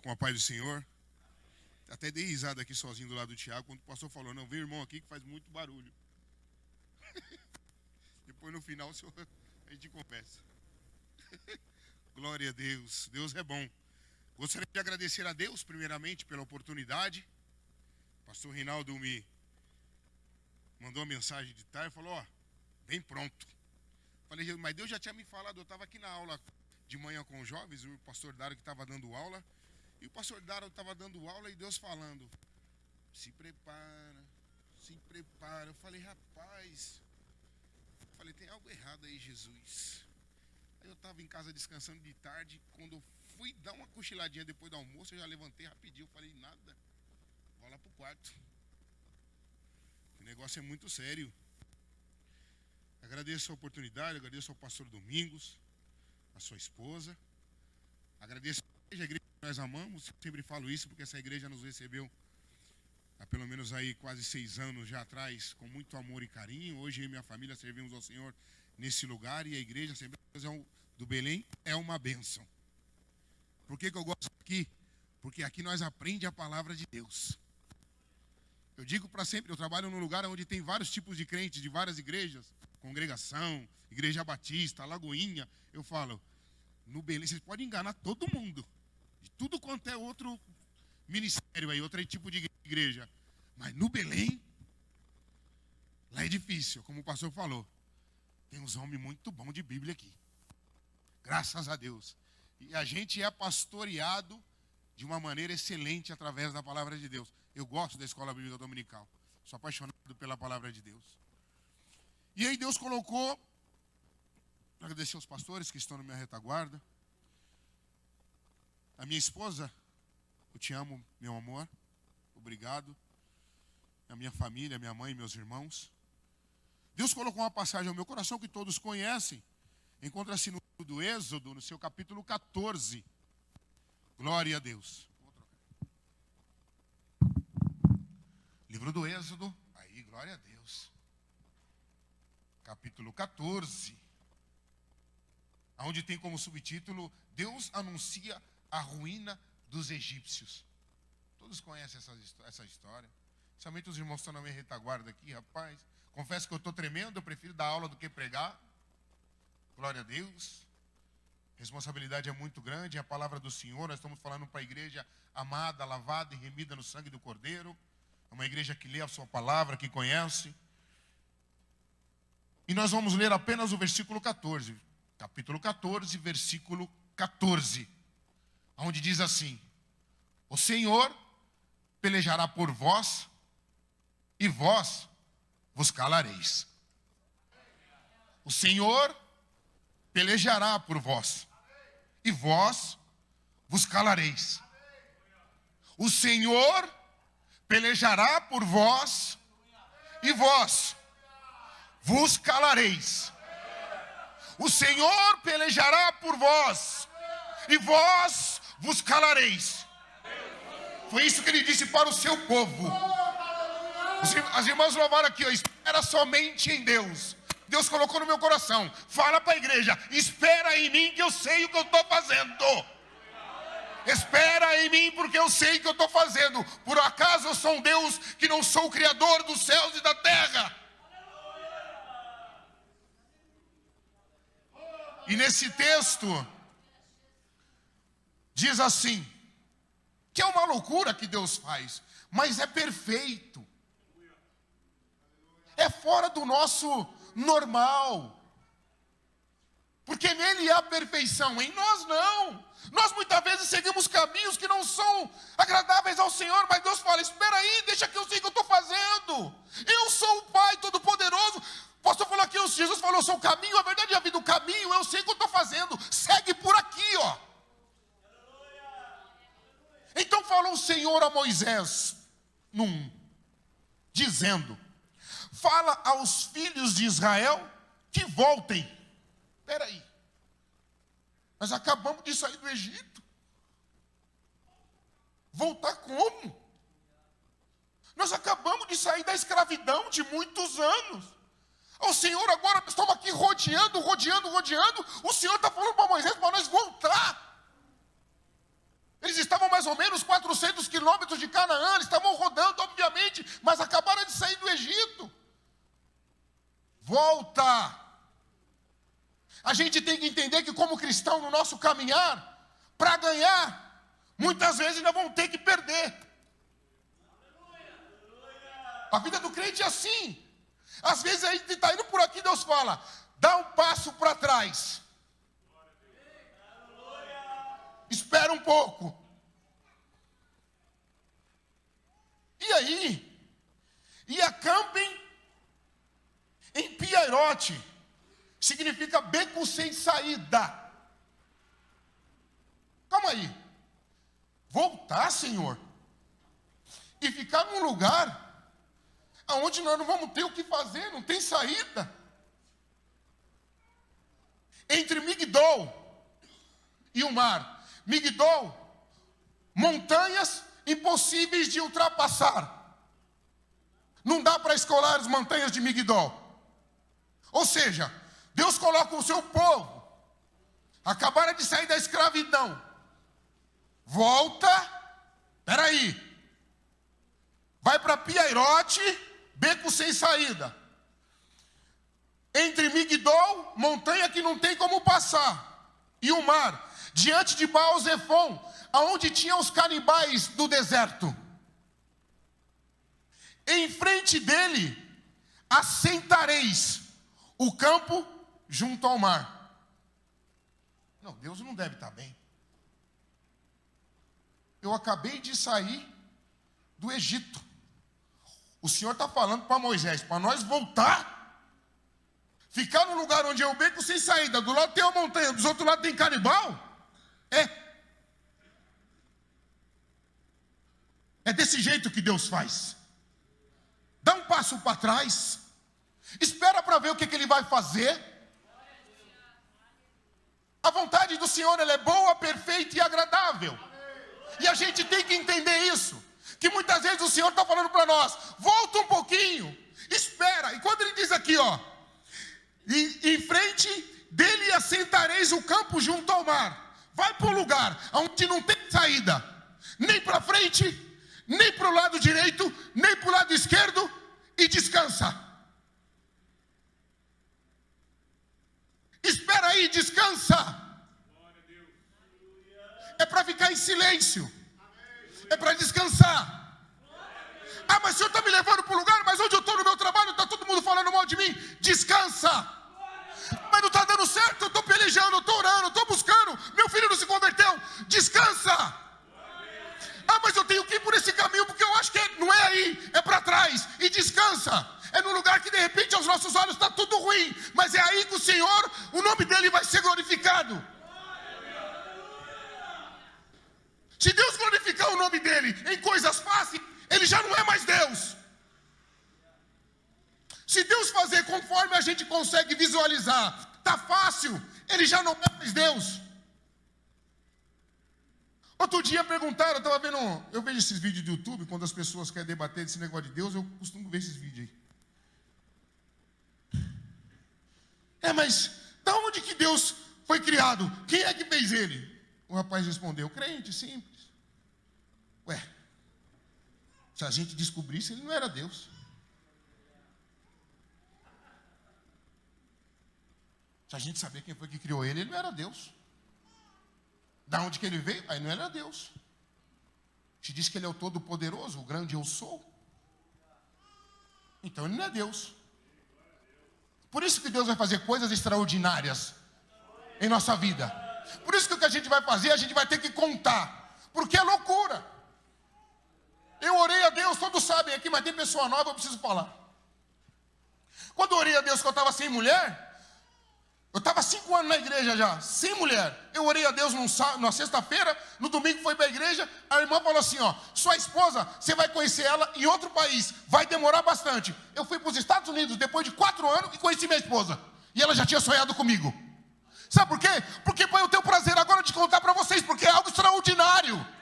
com a paz do Senhor. Até dei risada aqui sozinho do lado do Tiago, quando o pastor falou, não, vem irmão aqui que faz muito barulho. Depois no final a gente conversa. Glória a Deus, Deus é bom. Gostaria de agradecer a Deus primeiramente pela oportunidade. O pastor Reinaldo me mandou uma mensagem de tarde e falou, ó, vem pronto. Falei, mas Deus já tinha me falado, eu estava aqui na aula de manhã com os jovens, o pastor Dário que estava dando aula, e o pastor Dário estava dando aula e Deus falando, se prepara. Eu falei, rapaz, tem algo errado aí, Jesus. Aí eu estava em casa descansando de tarde, quando eu fui dar uma cochiladinha depois do almoço, eu já levantei rapidinho, falei, nada, vou lá pro quarto. O negócio é muito sério. Agradeço a oportunidade, agradeço ao pastor Domingos, a sua esposa. Agradeço a igreja que nós amamos, sempre falo isso porque essa igreja nos recebeu há pelo menos aí quase 6 anos já atrás, com muito amor e carinho. Hoje eu e minha família servimos ao Senhor nesse lugar e a igreja Assembleia do Belém é uma bênção. Por que eu gosto aqui? Porque aqui nós aprendemos a palavra de Deus. Eu digo para sempre, eu trabalho num lugar onde tem vários tipos de crentes, de várias igrejas, congregação, igreja batista, Lagoinha. Eu falo, no Belém, vocês podem enganar todo mundo, de tudo quanto é outro ministério aí, outro tipo de igreja. Mas no Belém, lá é difícil, como o pastor falou. Tem uns homens muito bons de Bíblia aqui. Graças a Deus. E a gente é pastoreado de uma maneira excelente através da palavra de Deus. Eu gosto da escola bíblica dominical. Sou apaixonado pela palavra de Deus. E aí Deus colocou, agradecer aos pastores que estão na minha retaguarda. A minha esposa, eu te amo, meu amor. Obrigado. A minha família, minha mãe, meus irmãos. Deus colocou uma passagem ao meu coração que todos conhecem. Encontra-se no livro do Êxodo, no seu capítulo 14. Glória a Deus. Livro do Êxodo. Aí, glória a Deus. Capítulo 14. Onde tem como subtítulo, Deus anuncia a ruína dos egípcios. Todos conhecem essa história. Somente os irmãos estão na minha retaguarda aqui, rapaz. Confesso que eu estou tremendo, eu prefiro dar aula do que pregar. Glória a Deus. Responsabilidade é muito grande, é a palavra do Senhor. Nós estamos falando para a igreja amada, lavada e remida no sangue do Cordeiro. É uma igreja que lê a sua palavra, que conhece. E nós vamos ler apenas o versículo 14. Capítulo 14, versículo 14. Onde diz assim: o Senhor pelejará por vós, e vós vos calareis. O Senhor pelejará por vós, e vós vos calareis. O Senhor pelejará por vós, e vós vos calareis. O Senhor pelejará por vós, e vós vos calareis. Foi isso que ele disse para o seu povo. As irmãs louvaram aqui, ó, espera somente em Deus. Deus colocou no meu coração, fala para a igreja, espera em mim que eu sei o que eu estou fazendo. Espera em mim porque eu sei o que eu estou fazendo. Por acaso eu sou um Deus que não sou o Criador dos céus e da terra? E nesse texto diz assim, que é uma loucura que Deus faz, mas é perfeito. É fora do nosso normal. Porque nele há perfeição, em nós não. Nós muitas vezes seguimos caminhos que não são agradáveis ao Senhor, mas Deus fala, espera aí, deixa que eu sei o que eu estou fazendo. Eu sou o Pai Todo-Poderoso. O pastor falou aqui, Jesus falou, eu sou o caminho, a verdade e a vida. O caminho, eu sei o que eu estou fazendo. Segue por aqui, ó. Então falou o Senhor a Moisés, dizendo, fala aos filhos de Israel que voltem. Espera aí, nós acabamos de sair do Egito. Voltar como? Nós acabamos de sair da escravidão de muitos anos. O Senhor agora, nós estamos aqui rodeando. O Senhor está falando para Moisés, para nós voltar. Eles estavam mais mais ou menos 400 quilômetros de Canaã, eles estavam rodando, obviamente, mas acabaram de sair do Egito. Volta! A gente tem que entender que como cristão, no nosso caminhar, para ganhar, muitas vezes nós vamos ter que perder. A vida do crente é assim. Às vezes a gente está indo por aqui, Deus fala, dá um passo para trás. Espera um pouco. E aí? E acampem em Piairote. Significa beco sem saída. Calma aí. Voltar, Senhor. E ficar num lugar aonde nós não vamos ter o que fazer, não tem saída. Entre Migdol e o mar. Migdol, montanhas impossíveis de ultrapassar. Não dá para escolar as montanhas de Migdol. Ou seja, Deus coloca o seu povo, acabaram de sair da escravidão. Volta, peraí. Vai para Piairote, beco sem saída. Entre Migdol, montanha que não tem como passar, e o mar, diante de Baal-Zefon, aonde tinha os canibais do deserto. Em frente dele, assentareis o campo junto ao mar. Não, Deus não deve estar bem. Eu acabei de sair do Egito. O Senhor está falando para Moisés, para nós voltar, ficar no lugar onde é o beco sem saída, do lado tem uma montanha, dos outros lados tem canibal. É desse jeito que Deus faz. Dá um passo para trás, espera para ver o que Ele vai fazer. A vontade do Senhor, ela é boa, perfeita e agradável. E a gente tem que entender isso. Que muitas vezes o Senhor está falando para nós, volta um pouquinho, espera. E quando Ele diz aqui, ó, em frente dele assentareis o campo junto ao mar. Vai para um lugar onde não tem saída, nem para frente, nem para o lado direito, nem para o lado esquerdo, e descansa. Espera aí, descansa. É para ficar em silêncio. É para descansar. Ah, mas o Senhor está me levando para um lugar, mas onde eu estou no meu trabalho, está todo mundo falando mal de mim. Descansa. Mas não está dando certo, eu estou pelejando, eu estou orando, eu estou buscando. Meu filho não se converteu. Descansa. Ah, mas eu tenho que ir por esse caminho, porque eu acho que não é aí, é para trás. E descansa. É num lugar que de repente aos nossos olhos está tudo ruim, mas é aí que o Senhor, o nome dele vai ser glorificado. Se Deus glorificar o nome dele em coisas fáceis, ele já não é mais Deus. Se Deus fazer conforme a gente consegue visualizar, tá fácil, ele já não é mais Deus. Outro dia perguntaram, eu vejo esses vídeos do YouTube, quando as pessoas querem debater desse negócio de Deus, eu costumo ver esses vídeos aí. Mas da onde que Deus foi criado? Quem é que fez ele? O rapaz respondeu, crente, simples. Se a gente descobrisse, ele não era Deus. Se a gente saber quem foi que criou ele, ele não era Deus. Da onde que ele veio? Aí não era Deus. Te diz que ele é o Todo-Poderoso, o grande eu sou. Então ele não é Deus. Por isso que Deus vai fazer coisas extraordinárias em nossa vida. Por isso que o que a gente vai fazer, a gente vai ter que contar. Porque é loucura. Eu orei a Deus, todos sabem aqui, mas tem pessoa nova, eu preciso falar. Quando eu orei a Deus que eu estava sem mulher, eu estava 5 anos na igreja já, sem mulher. Eu orei a Deus na sexta-feira, no domingo foi para a igreja, a irmã falou assim, ó, sua esposa, você vai conhecer ela em outro país, vai demorar bastante. Eu fui para os Estados Unidos depois de 4 anos e conheci minha esposa. E ela já tinha sonhado comigo. Sabe por quê? Porque eu tenho o prazer agora de contar para vocês, porque é algo extraordinário.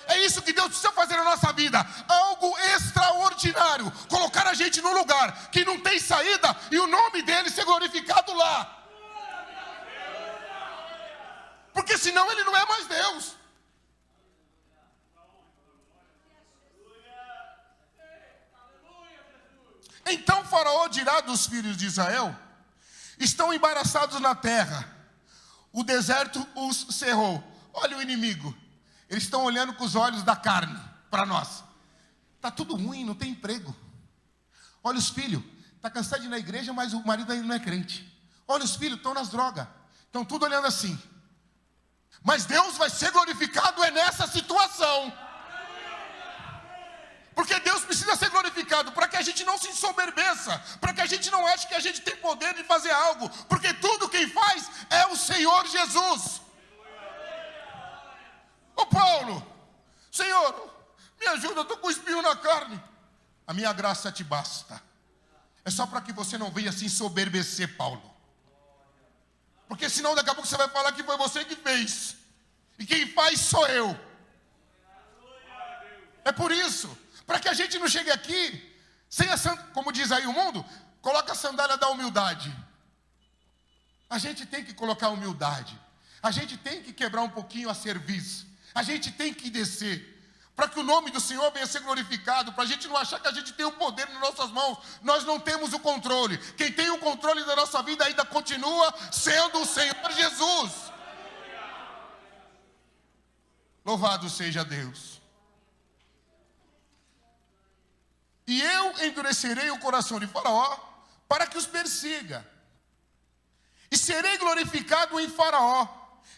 É isso que Deus precisa fazer na nossa vida. Algo extraordinário. Colocar a gente num lugar que não tem saída e o nome dele ser glorificado lá. Porque senão ele não é mais Deus. Faraó dirá dos filhos de Israel: estão embaraçados na terra, o deserto os cerrou. Olha o inimigo, eles estão olhando com os olhos da carne para nós. Está tudo ruim, não tem emprego. Olha os filhos, está cansado de ir na igreja, mas o marido ainda não é crente. Olha os filhos, estão nas drogas, estão tudo olhando assim. Mas Deus vai ser glorificado nessa situação. Porque Deus precisa ser glorificado para que a gente não se ensoberbeça, para que a gente não ache que a gente tem poder de fazer algo, porque tudo quem faz é o Senhor Jesus. Ô Paulo, Senhor, me ajuda, eu estou com espinho na carne. A minha graça te basta. É só para que você não venha se ensoberbecer, Paulo. Porque senão daqui a pouco você vai falar que foi você que fez. E quem faz sou eu. É por isso, para que a gente não chegue aqui, sem como diz aí o mundo, coloca a sandália da humildade. A gente tem que colocar a humildade. A gente tem que quebrar um pouquinho a cerviz. A gente tem que descer. Para que o nome do Senhor venha a ser glorificado, para a gente não achar que a gente tem o poder nas nossas mãos. Nós não temos o controle. Quem tem o controle da nossa vida ainda continua sendo o Senhor Jesus. Louvado seja Deus. E eu endurecerei o coração de Faraó para que os persiga. E serei glorificado em Faraó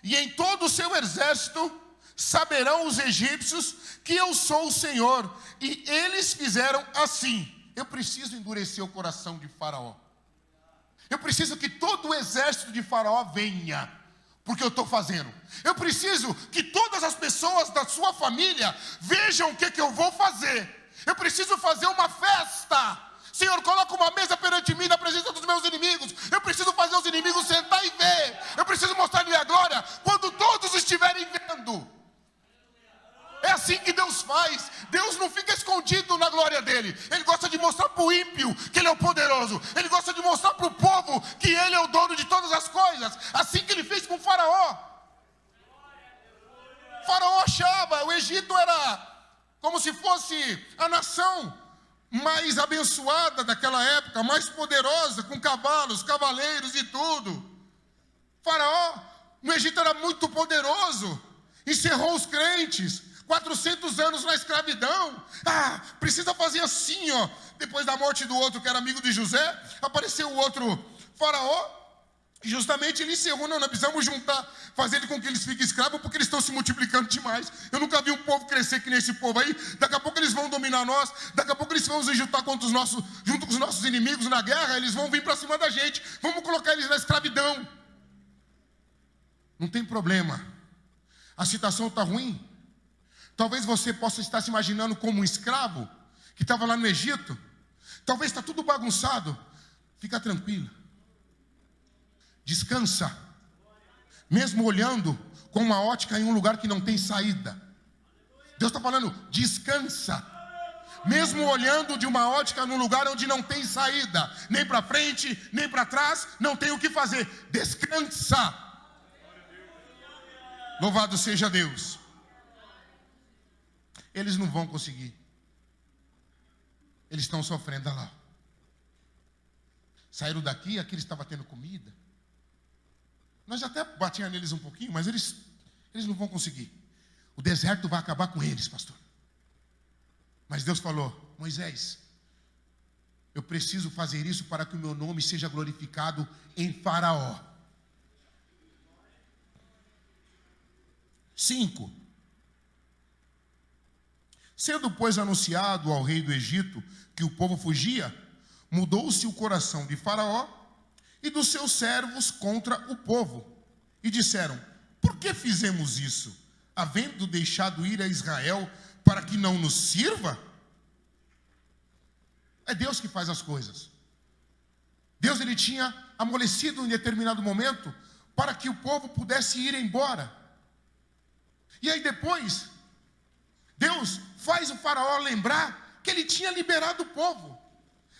e em todo o seu exército. Saberão os egípcios que eu sou o Senhor. E eles fizeram assim. Eu preciso endurecer o coração de Faraó. Eu preciso que todo o exército de Faraó venha, porque eu estou fazendo. Eu preciso que todas as pessoas da sua família vejam o que eu vou fazer. Eu preciso fazer uma festa. Senhor, coloca uma mesa perante mim na presença dos meus inimigos. Eu preciso fazer os inimigos sentar e ver. Eu preciso mostrar a minha glória quando todos estiverem vendo. É assim que Deus faz. Deus não fica escondido na glória dele. Ele gosta de mostrar para o ímpio que ele é o poderoso. Ele gosta de mostrar para o povo que ele é o dono de todas as coisas. Assim que ele fez com Faraó. Faraó achava, o Egito era como se fosse a nação mais abençoada daquela época, mais poderosa, com cavalos, cavaleiros e tudo. Faraó, no Egito, era muito poderoso. Encerrou os crentes. 400 anos na escravidão. Precisa fazer assim, ó. Depois da morte do outro que era amigo de José, apareceu o outro Faraó. E justamente ele encerrou. Não, nós precisamos juntar, fazer com que eles fiquem escravos, porque eles estão se multiplicando demais. Eu nunca vi um povo crescer que nem esse povo aí. Daqui a pouco eles vão dominar nós. Daqui a pouco eles vão se juntar junto com os nossos inimigos na guerra. Eles vão vir para cima da gente. Vamos colocar eles na escravidão. Não tem problema. A situação está ruim. Talvez você possa estar se imaginando como um escravo que estava lá no Egito. Talvez está tudo bagunçado. Fica tranquilo. Descansa. Mesmo olhando com uma ótica em um lugar que não tem saída. Deus está falando, descansa. Mesmo olhando de uma ótica num lugar onde não tem saída. Nem para frente, nem para trás. Não tem o que fazer. Descansa. Louvado seja Deus. Eles não vão conseguir. Eles estão sofrendo lá. Saíram daqui, aqui eles estavam tendo comida. Nós até batíamos neles um pouquinho, mas eles não vão conseguir. O deserto vai acabar com eles, pastor. Mas Deus falou, Moisés, eu preciso fazer isso para que o meu nome seja glorificado em Faraó. 5. Sendo, pois, anunciado ao rei do Egito que o povo fugia, mudou-se o coração de Faraó e dos seus servos contra o povo. E disseram, por que fizemos isso, havendo deixado ir a Israel para que não nos sirva? É Deus que faz as coisas. Deus, ele tinha amolecido em determinado momento para que o povo pudesse ir embora. E aí depois, Deus faz o Faraó lembrar que ele tinha liberado o povo.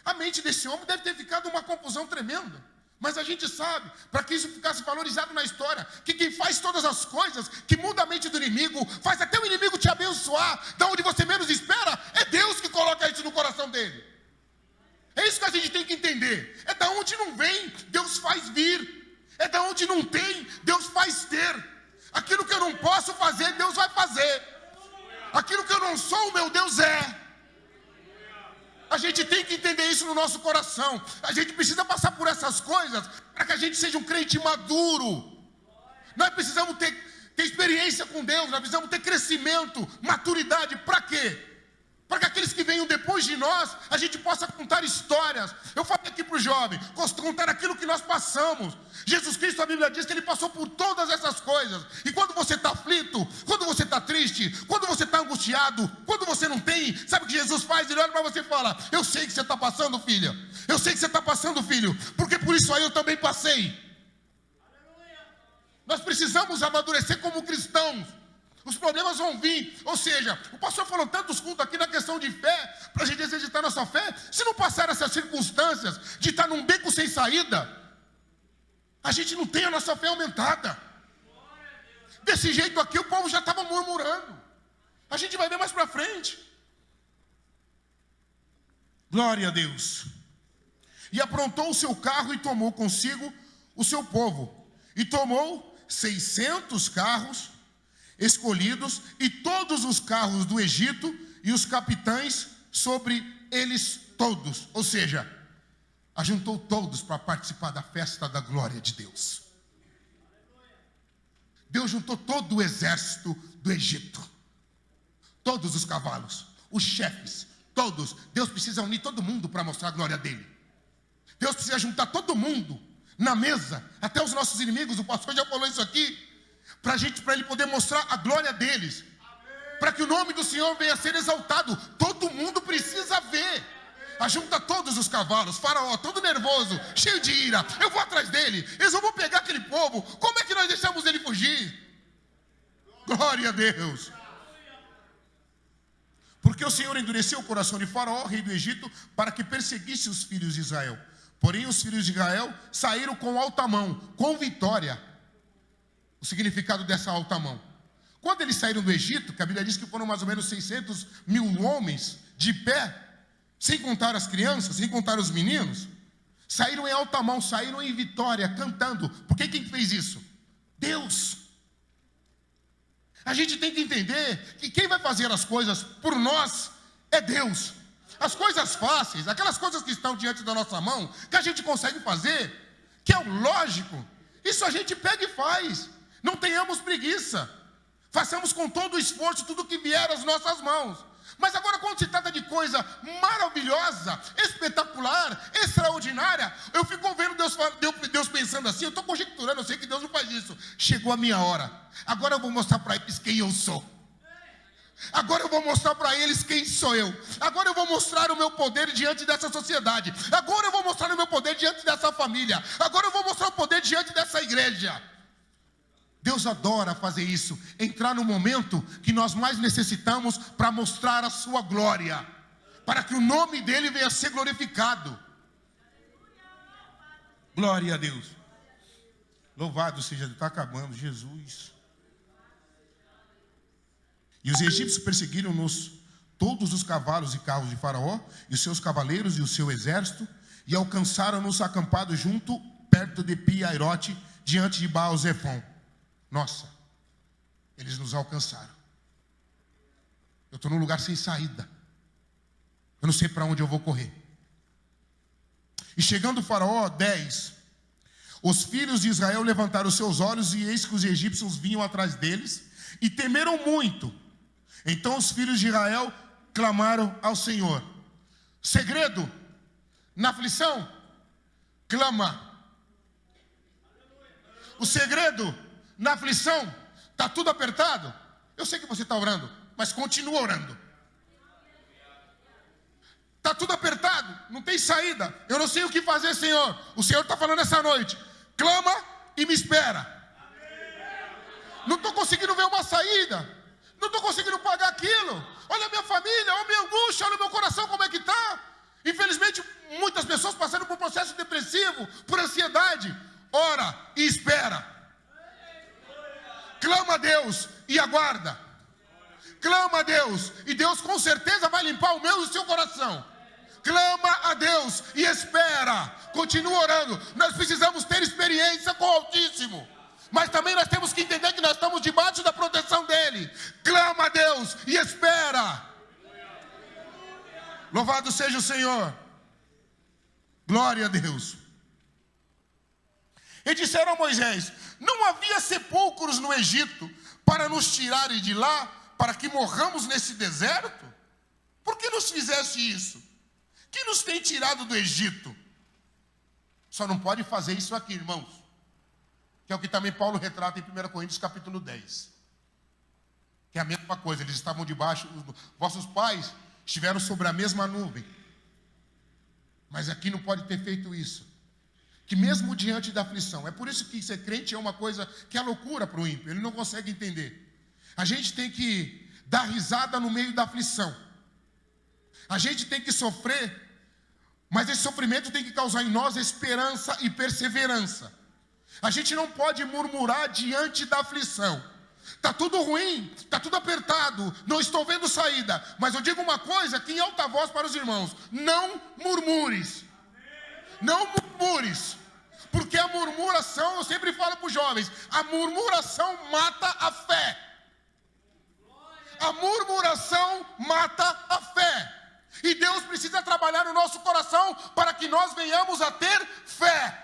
A mente desse homem deve ter ficado uma confusão tremenda. Mas a gente sabe, para que isso ficasse valorizado na história, que quem faz todas as coisas, que muda a mente do inimigo, faz até o inimigo te abençoar, da onde você menos espera, é Deus que coloca isso no coração dele. É isso que a gente tem que entender. posso fazer, Deus vai fazer. Aquilo que eu não sou, o meu Deus é. A gente tem que entender isso no nosso coração. A gente precisa passar por essas coisas para que a gente seja um crente maduro. Nós precisamos ter experiência com Deus, nós precisamos ter crescimento, maturidade. Para quê? Para que aqueles que venham depois de nós, a gente possa contar histórias. Eu falei aqui para o jovem, contar aquilo que nós passamos. Jesus Cristo, a Bíblia diz que Ele passou por todas essas coisas. E quando você está aflito, quando você está triste, quando você está angustiado, quando você não tem, sabe o que Jesus faz? Ele olha para você e fala: eu sei que você está passando, filha. Eu sei que você está passando, filho, porque por isso aí eu também passei. Nós precisamos amadurecer como cristãos. Os problemas vão vir. Ou seja, o pastor falou tantos cultos aqui na questão de fé, para a gente exercitar nossa fé. Se não passar essas circunstâncias de estar num beco sem saída, a gente não tem a nossa fé aumentada. Desse jeito aqui o povo já estava murmurando. A gente vai ver mais para frente. Glória a Deus. E aprontou o seu carro e tomou consigo o seu povo. E tomou 600 carros escolhidos e todos os carros do Egito e os capitães sobre eles todos. Ou seja, ajuntou todos para participar da festa da glória de Deus. Deus juntou todo o exército do Egito, todos os cavalos, os chefes, todos. Deus precisa unir todo mundo para mostrar a glória dele. Deus precisa juntar todo mundo na mesa, até os nossos inimigos. O pastor já falou isso aqui, para ele poder mostrar a glória deles, para que o nome do Senhor venha a ser exaltado. Todo mundo precisa ver. Ajunta todos os cavalos. Faraó todo nervoso, cheio de ira. Eu vou atrás dele, eles vão pegar aquele povo. Como é que nós deixamos ele fugir? Glória a Deus. Porque o Senhor endureceu o coração de Faraó, rei do Egito, para que perseguisse os filhos de Israel. Porém os filhos de Israel saíram com alta mão, com vitória. O significado dessa alta mão: quando eles saíram do Egito, que a Bíblia diz que foram mais ou menos 600 mil homens de pé, sem contar as crianças, sem contar os meninos, saíram em alta mão, saíram em vitória, cantando. Porque quem fez isso? Deus. A gente tem que entender que quem vai fazer as coisas por nós é Deus. As coisas fáceis, aquelas coisas que estão diante da nossa mão, que a gente consegue fazer, que é o lógico, isso a gente pega e faz. Não tenhamos preguiça. Façamos com todo o esforço tudo que vier às nossas mãos. Mas agora, quando se trata de coisa maravilhosa, espetacular, extraordinária, eu fico vendo Deus pensando assim. Eu estou conjecturando, eu sei que Deus não faz isso. Chegou a minha hora. Agora eu vou mostrar para eles quem eu sou. Agora eu vou mostrar para eles quem sou eu. Agora eu vou mostrar o meu poder diante dessa sociedade. Agora eu vou mostrar o meu poder diante dessa família. Agora eu vou mostrar o poder diante dessa igreja. Deus adora fazer isso, entrar no momento que nós mais necessitamos para mostrar a sua glória, para que o nome dele venha a ser glorificado. Glória a Deus. Louvado seja, está acabando, Jesus. E os egípcios perseguiram-nos todos os cavalos e carros de Faraó, e os seus cavaleiros e o seu exército, e alcançaram-nos acampados junto, perto de Pi-Hairote, diante de Baal-Zefon. Nossa, eles nos alcançaram. Eu estou num lugar sem saída. Eu não sei para onde eu vou correr. E chegando o Faraó, 10, os filhos de Israel levantaram os seus olhos, e eis que os egípcios vinham atrás deles, e temeram muito. Então os filhos de Israel clamaram ao Senhor. Segredo: na aflição, clama. O segredo: na aflição, está tudo apertado. Eu sei que você está orando, mas continua orando. Está tudo apertado, não tem saída. Eu não sei o que fazer, Senhor. O Senhor está falando essa noite: clama e me espera. Não estou conseguindo ver uma saída. Não estou conseguindo pagar aquilo. Olha a minha família, olha a minha angústia, olha o meu coração como é que está. Infelizmente, muitas pessoas passando por processo depressivo, por ansiedade. Ora e espera. Clama a Deus e aguarda. Clama a Deus, e Deus com certeza vai limpar o meu e o seu coração. Clama a Deus e espera. Continua orando. Nós precisamos ter experiência com o Altíssimo. Mas também nós temos que entender que nós estamos debaixo da proteção dele. Clama a Deus e espera. Louvado seja o Senhor. Glória a Deus. E disseram a Moisés: não havia sepulcros no Egito para nos tirarem de lá, para que morramos nesse deserto? Por que nos fizeste isso? Quem nos tem tirado do Egito? Só não pode fazer isso aqui, irmãos. Que é o que também Paulo retrata em 1 Coríntios capítulo 10. Que é a mesma coisa, eles estavam debaixo, vossos pais estiveram sobre a mesma nuvem. Mas aqui não pode ter feito isso. Que mesmo diante da aflição, é por isso que ser crente é uma coisa que é loucura para o ímpio, ele não consegue entender. A gente tem que dar risada no meio da aflição. A gente tem que sofrer, mas esse sofrimento tem que causar em nós esperança e perseverança. A gente não pode murmurar diante da aflição. Está tudo ruim, está tudo apertado, não estou vendo saída. Mas eu digo uma coisa aqui em alta voz para os irmãos: não murmures. Não murmures. Porque a murmuração, eu sempre falo para os jovens, a murmuração mata a fé. A murmuração mata a fé. E Deus precisa trabalhar no nosso coração para que nós venhamos a ter fé.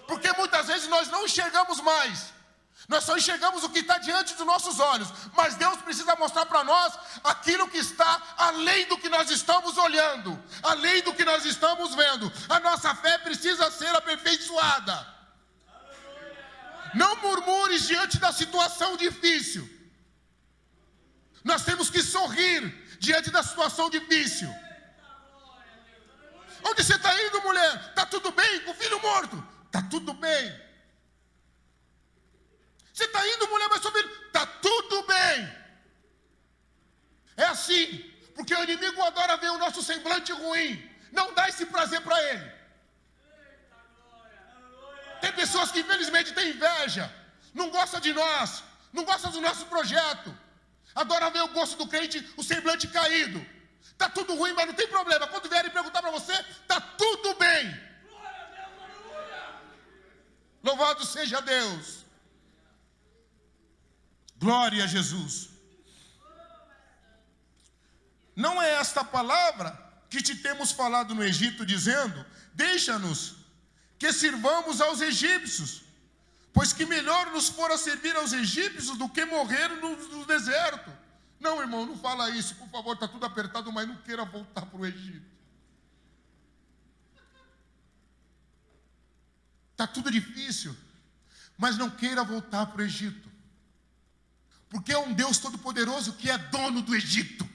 Porque muitas vezes nós não enxergamos mais. Nós só enxergamos o que está diante dos nossos olhos. Mas Deus precisa mostrar para nós aquilo que está além do que nós estamos olhando, além do que nós estamos vendo. A nossa fé precisa ser aperfeiçoada. Não murmures diante da situação difícil. Nós temos que sorrir diante da situação difícil. Onde você está indo, mulher? Está tudo bem com o filho morto? Está tudo bem. Você está indo, mulher, mas seu filho? Está tudo bem. É assim, porque o inimigo adora ver o nosso semblante ruim. Não dá esse prazer para ele. Tem pessoas que infelizmente têm inveja, não gostam de nós, não gostam do nosso projeto. Adora ver o gosto do crente, o semblante caído. Está tudo ruim, mas não tem problema. Quando vierem perguntar para você, está tudo bem. Louvado seja Deus. Glória a Jesus. Não é esta palavra que te temos falado no Egito, dizendo: deixa-nos que sirvamos aos egípcios, pois que melhor nos fora servir aos egípcios do que morrer no deserto. Não, irmão, não fala isso, por favor, está tudo apertado, mas não queira voltar para o Egito. Está tudo difícil, mas não queira voltar para o Egito. Porque é um Deus todo-poderoso que é dono do Egito.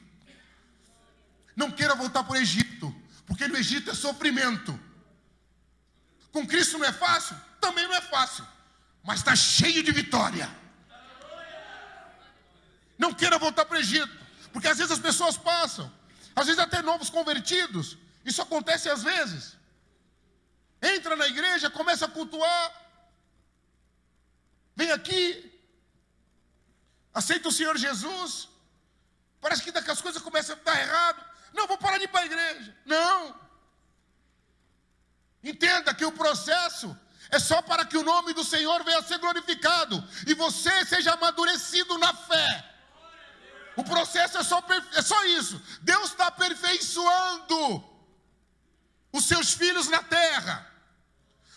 Não queira voltar para o Egito, porque no Egito é sofrimento. Com Cristo não é fácil? Também não é fácil, mas está cheio de vitória. Não queira voltar para o Egito, porque às vezes as pessoas passam, às vezes até novos convertidos, isso acontece às vezes. Entra na igreja, começa a cultuar, vem aqui, aceita o Senhor Jesus, parece que as coisas começam a dar errado. Não, vou parar de ir para a igreja. Não. Entenda que o processo é só para que o nome do Senhor venha a ser glorificado e você seja amadurecido na fé. O processo é só isso. Deus está aperfeiçoando os seus filhos na terra,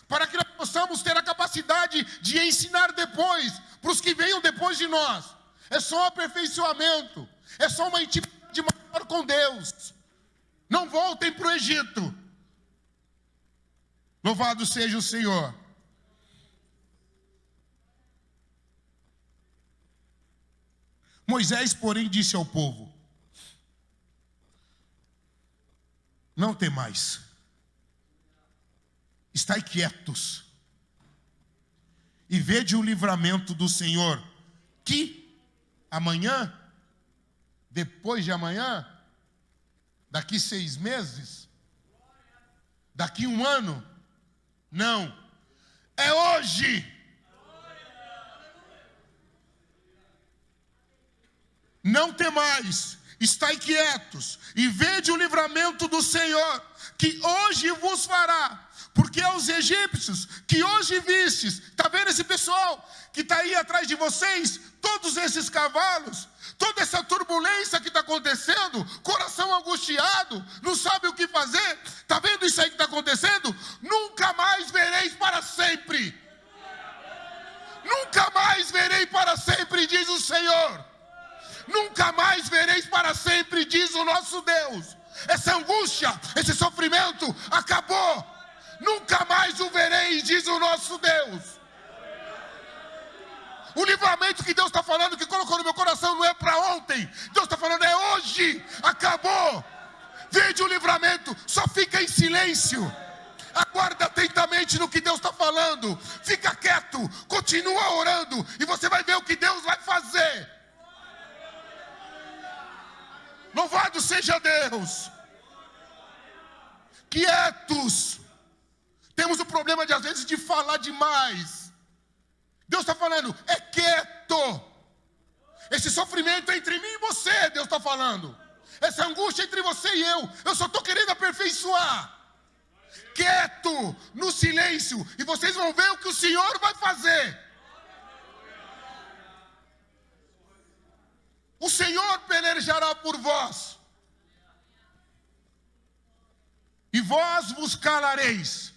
para que nós possamos ter a capacidade de ensinar depois, para os que venham depois de nós. É só um aperfeiçoamento, é só uma intimidade maior com Deus. Não voltem para o Egito. Louvado seja o Senhor. Moisés, porém, disse ao povo: não temais, estai quietos e vede o livramento do Senhor, que amanhã, depois de amanhã, daqui 6 meses, daqui 1 ano, não, é hoje. Não temais, estai quietos e vede o livramento do Senhor, que hoje vos fará. Porque aos egípcios que hoje vistes, está vendo esse pessoal que está aí atrás de vocês, todos esses cavalos, toda essa turbulência que está acontecendo, coração angustiado, não sabe o que fazer, está vendo isso aí que está acontecendo? Nunca mais vereis para sempre. Nunca mais verei para sempre, diz o Senhor. Nunca mais vereis para sempre, diz o nosso Deus. Essa angústia, esse sofrimento acabou. Nunca mais o vereis, diz o nosso Deus. O livramento que Deus está falando, que colocou no meu coração, não é para ontem. Deus está falando, é hoje. Acabou. Vede o livramento, só fica em silêncio. Aguarda atentamente no que Deus está falando. Fica quieto, continua orando, e você vai ver o que Deus vai fazer. Louvado seja Deus. Quietos. Temos o problema de às vezes de falar demais. Deus está falando, é quieto. Esse sofrimento é entre mim e você, Deus está falando. Essa angústia é entre você e eu só estou querendo aperfeiçoar. Quieto, no silêncio, e vocês vão ver o que o Senhor vai fazer. O Senhor pelejará por vós, e vós vos calareis.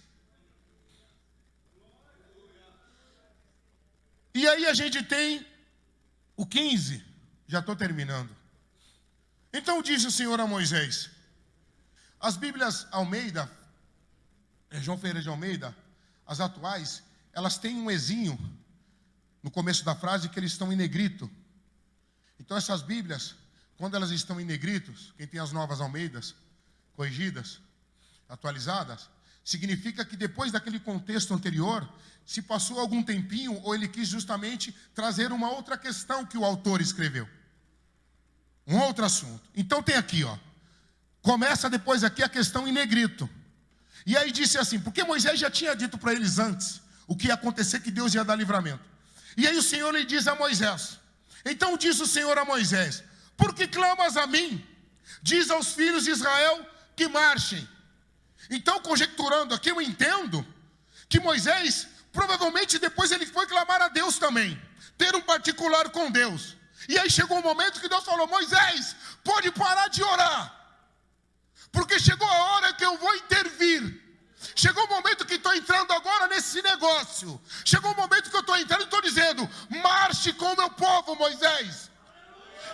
E aí a gente tem o 15, já estou terminando. Então disse o Senhor a Moisés, as Bíblias Almeida, João Ferreira de Almeida, as atuais, elas têm um ezinho no começo da frase que eles estão em negrito. Então essas Bíblias, quando elas estão em negritos, quem tem as novas Almeidas, corrigidas, atualizadas, significa que depois daquele contexto anterior, se passou algum tempinho, ou ele quis justamente trazer uma outra questão que o autor escreveu. Um outro assunto. Então tem aqui, ó. Começa depois aqui a questão em negrito. E aí disse assim, porque Moisés já tinha dito para eles antes o que ia acontecer, que Deus ia dar livramento. E aí o Senhor lhe diz a Moisés, então disse o Senhor a Moisés, por que clamas a mim? Diz aos filhos de Israel que marchem. Então, conjecturando aqui, eu entendo que Moisés, provavelmente depois ele foi clamar a Deus também, ter um particular com Deus. E aí chegou um momento que Deus falou, Moisés, pode parar de orar, porque chegou a hora que eu vou intervir. Chegou o momento que estou entrando agora nesse negócio. Chegou o momento que eu estou entrando e estou dizendo, marche com o meu povo, Moisés.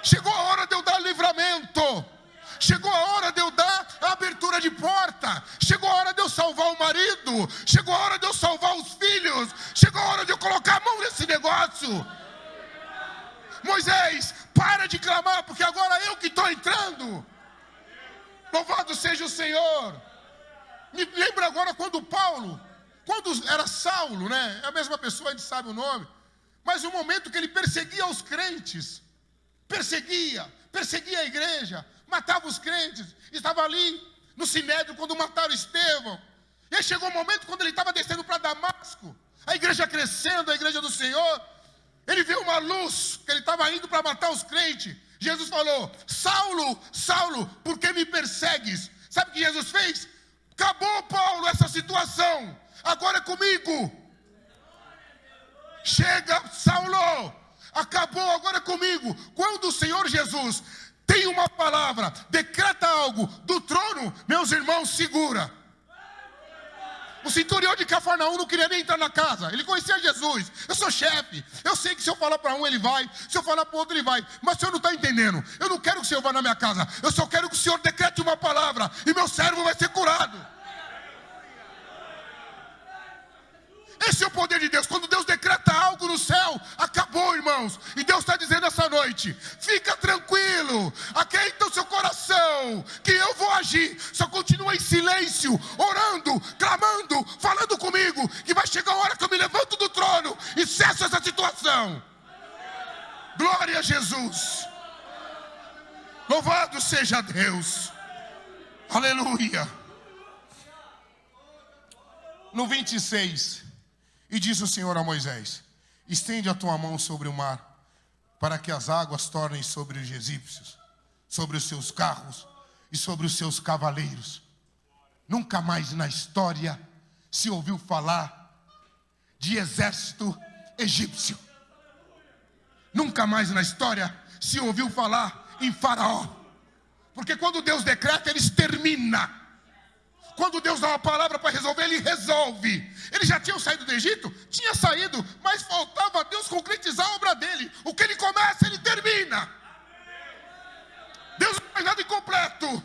Chegou a hora de eu dar livramento. Chegou a hora de eu dar a abertura de porta. Chegou a hora de eu salvar o marido. Chegou a hora de eu salvar os filhos. Chegou a hora de eu colocar a mão nesse negócio. Moisés, para de clamar, porque agora eu que estou entrando. Louvado seja o Senhor. Me lembra agora quando Paulo, quando era Saulo, né? É a mesma pessoa, a gente sabe o nome. Mas o momento que ele perseguia os crentes, perseguia a igreja, matava os crentes, estava ali no Sinédrio quando mataram Estevão. E aí chegou o momento quando ele estava descendo para Damasco, a igreja crescendo, a igreja do Senhor. Ele viu uma luz, que ele estava indo para matar os crentes. Jesus falou, Saulo, Saulo, por que me persegues? Sabe o que Jesus fez? Acabou, Paulo, essa situação. Agora é comigo. Chega, Saulo. Acabou, agora é comigo. Quando o Senhor Jesus tem uma palavra, decreta algo do trono, meus irmãos, segura. O centurião de Cafarnaum não queria nem entrar na casa. Ele conhecia Jesus. Eu sou chefe. Eu sei que se eu falar para um, ele vai. Se eu falar para o outro, ele vai. Mas o senhor não está entendendo. Eu não quero que o senhor vá na minha casa. Eu só quero que o senhor decrete uma palavra. E meu servo vai ser curado. Esse é o poder de Deus. Quando Deus decreta algo no céu, acabou, irmãos. E Deus está dizendo essa noite, fica tranquilo, aquieta o seu coração, que eu vou agir. Só continua em silêncio, orando, clamando, falando comigo, que vai chegar a hora que eu me levanto do trono e cesso essa situação. Glória a Jesus. Louvado seja Deus. Aleluia. No 26, e diz o Senhor a Moisés, estende a tua mão sobre o mar, para que as águas tornem sobre os egípcios sobre os seus carros e sobre os seus cavaleiros. Nunca mais na história se ouviu falar de exército egípcio. Nunca mais na história se ouviu falar em Faraó. Porque quando Deus decreta, ele extermina. Quando Deus dá uma palavra para resolver, ele resolve. Eles já tinham saído do Egito? Tinha saído, mas faltava a Deus concretizar a obra dele. O que ele começa, ele termina. Deus não faz nada incompleto.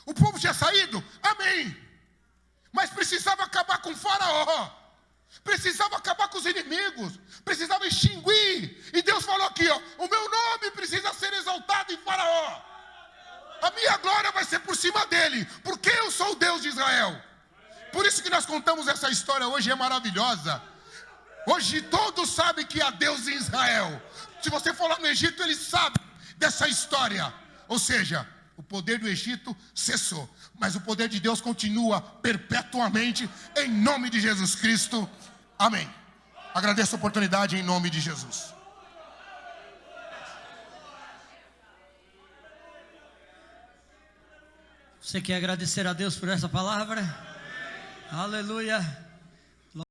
O povo tinha saído? Amém. Mas precisava acabar com Faraó. Precisava acabar com os inimigos. Precisava extinguir. E Deus falou aqui, ó, o meu nome precisa ser exaltado em Faraó. A minha glória vai ser por cima dele, porque eu sou o Deus de Israel. Por isso que nós contamos essa história hoje, é maravilhosa. Hoje todos sabem que há Deus em Israel. Se você for lá no Egito, eles sabem dessa história. Ou seja, o poder do Egito cessou, mas o poder de Deus continua perpetuamente, em nome de Jesus Cristo. Amém. Agradeço a oportunidade em nome de Jesus. Você quer agradecer a Deus por essa palavra? Aleluia.